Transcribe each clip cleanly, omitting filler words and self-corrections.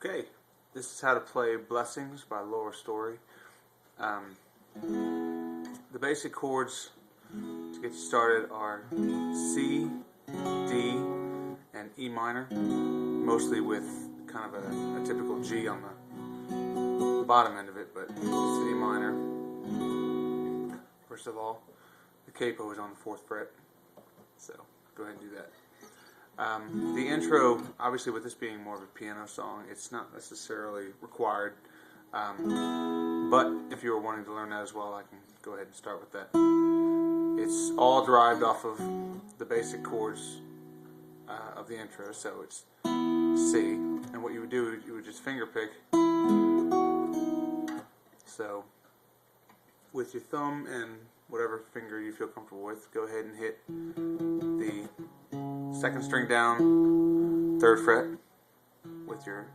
Okay, this is how to play Blessings by Laura Story. The basic chords to get you started are C, D, and E minor, mostly with kind of a typical G on the bottom end of it, but C minor. First of all, the capo is on the 4th fret, so go ahead and do that. The intro, obviously with this being more of a piano song, it's not necessarily required, but if you were wanting to learn that as well, I can go ahead and start with that. It's all derived off of the basic chords of the intro, so it's C, and what you would do, you would just finger pick. So with your thumb and whatever finger you feel comfortable with, go ahead and hit the 2nd string down, 3rd fret with your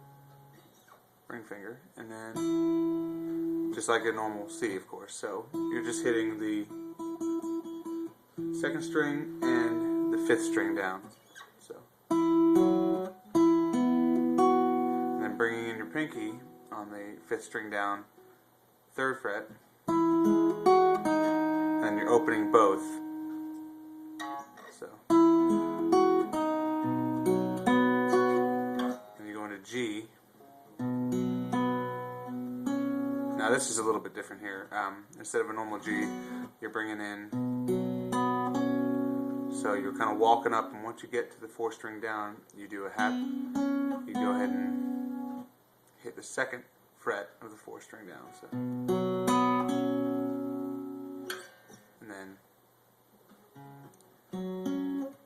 ring finger, and then just like a normal C, of course. So you're just hitting the 2nd string and the 5th string down. So, and then bringing in your pinky on the 5th string down, 3rd fret, and you're opening both. So. G. Now this is a little bit different here. Instead of a normal G, you're bringing in, so you're kind of walking up, and once you get to the 4th string down, you do a half, you go ahead and hit the 2nd fret of the 4th string down. So, and then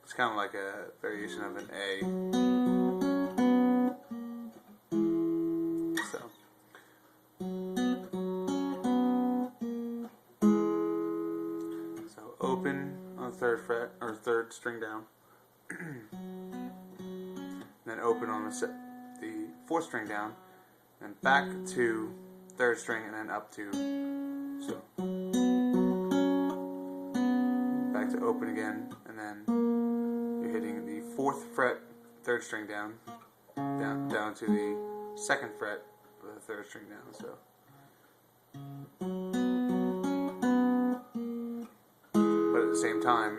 it's kind of like a variation of an A. Open on the 3rd fret, or 3rd string down, then open on the 4th string down, then back to 3rd string, and then up to, so, back to open again, and then you're hitting the 4th fret, 3rd string down to the 2nd fret of the 3rd string down, so. At the same time,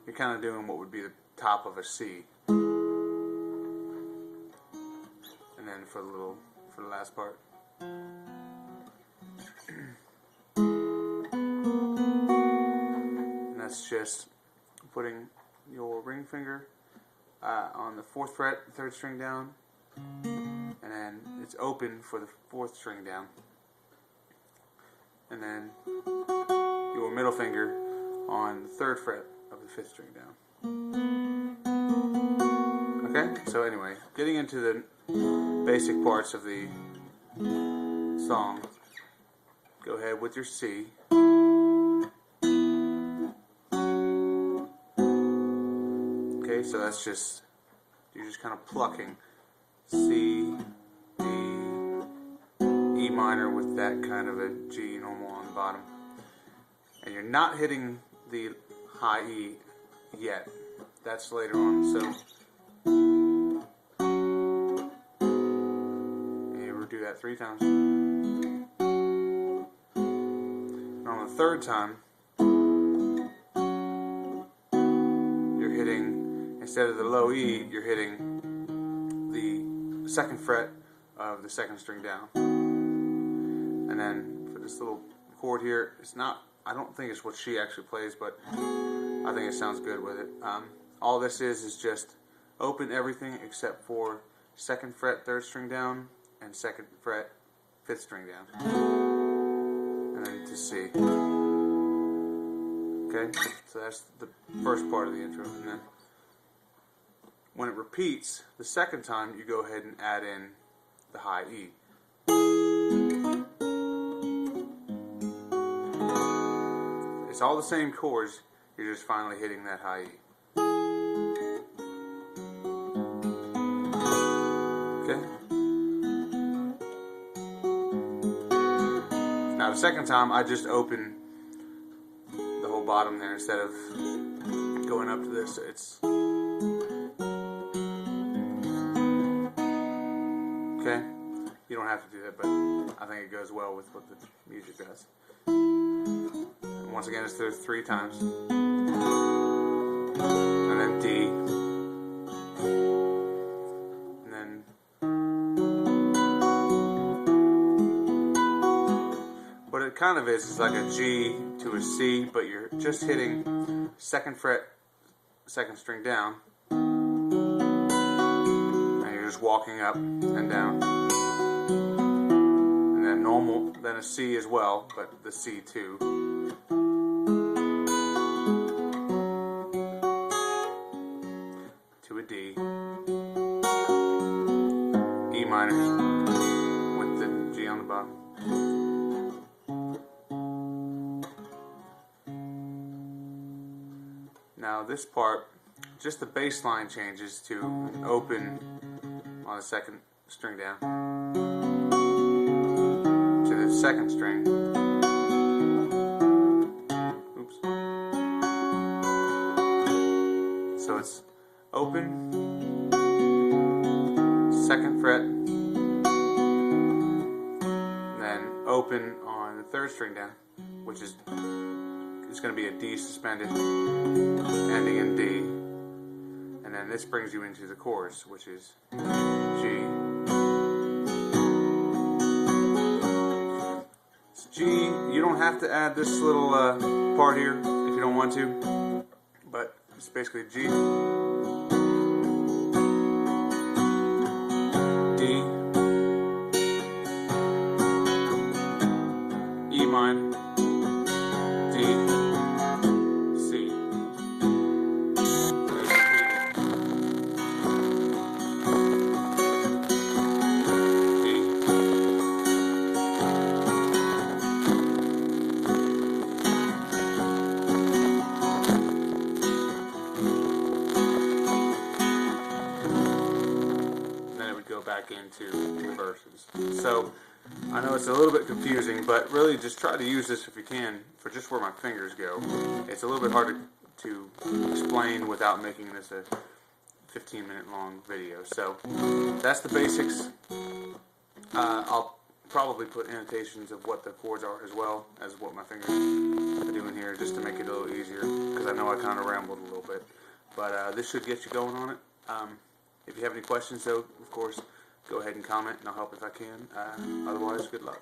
you're kind of doing what would be the top of a C. And then for the last part. And that's just putting your ring finger on the 4th fret, 3rd string down, and then it's open for the 4th string down. And then your middle finger on the 3rd fret of the 5th string down. Okay, so anyway, getting into the basic parts of the song, go ahead with your C. Okay, so that's just, you're just kind of plucking C, D, E minor with that kind of a G normal on the bottom. And you're not hitting the high E yet. That's later on. So, and you ever do that 3 times. And on the 3rd time, you're hitting, instead of the low E, you're hitting the 2nd fret of the 2nd string down. And then for this little chord here, it's not, I don't think it's what she actually plays, but I think it sounds good with it. All this is just open everything except for 2nd fret, 3rd string down, and 2nd fret, 5th string down. And then to C. Okay, so that's the first part of the intro. And then when it repeats, the 2nd time, you go ahead and add in the high E. It's all the same chords, you're just finally hitting that high E. Okay? Now the 2nd time, I just open the whole bottom there instead of going up to this. It's okay? have to do that, but I think it goes well with what the music does. And once again, it's those 3 times. And then D. And then what it kind of is like a G to a C, but you're just hitting 2nd fret, 2nd string down. Walking up and down, and then normal, then a C as well, but the C2, to a D, E minor with the G on the bottom. Now this part, just the bass line changes to an open on the 2nd string down to the 2nd string. Oops. So it's open, 2nd fret, then open on the 3rd string down, which is going to be a D suspended, ending in D. And then this brings you into the chorus, which is G. It's G. You don't have to add this little part here if you don't want to, but it's basically G, D, E minor, D, C. Back into the verses. So I know it's a little bit confusing, but really just try to use this if you can for just where my fingers go. It's a little bit hard to explain without making this a 15-minute long video. So that's the basics. I'll probably put annotations of what the chords are as well as what my fingers are doing here, just to make it a little easier, because I know I kind of rambled a little bit. But this should get you going on it. If you have any questions, though, of course, go ahead and comment, and I'll help if I can. Otherwise, good luck.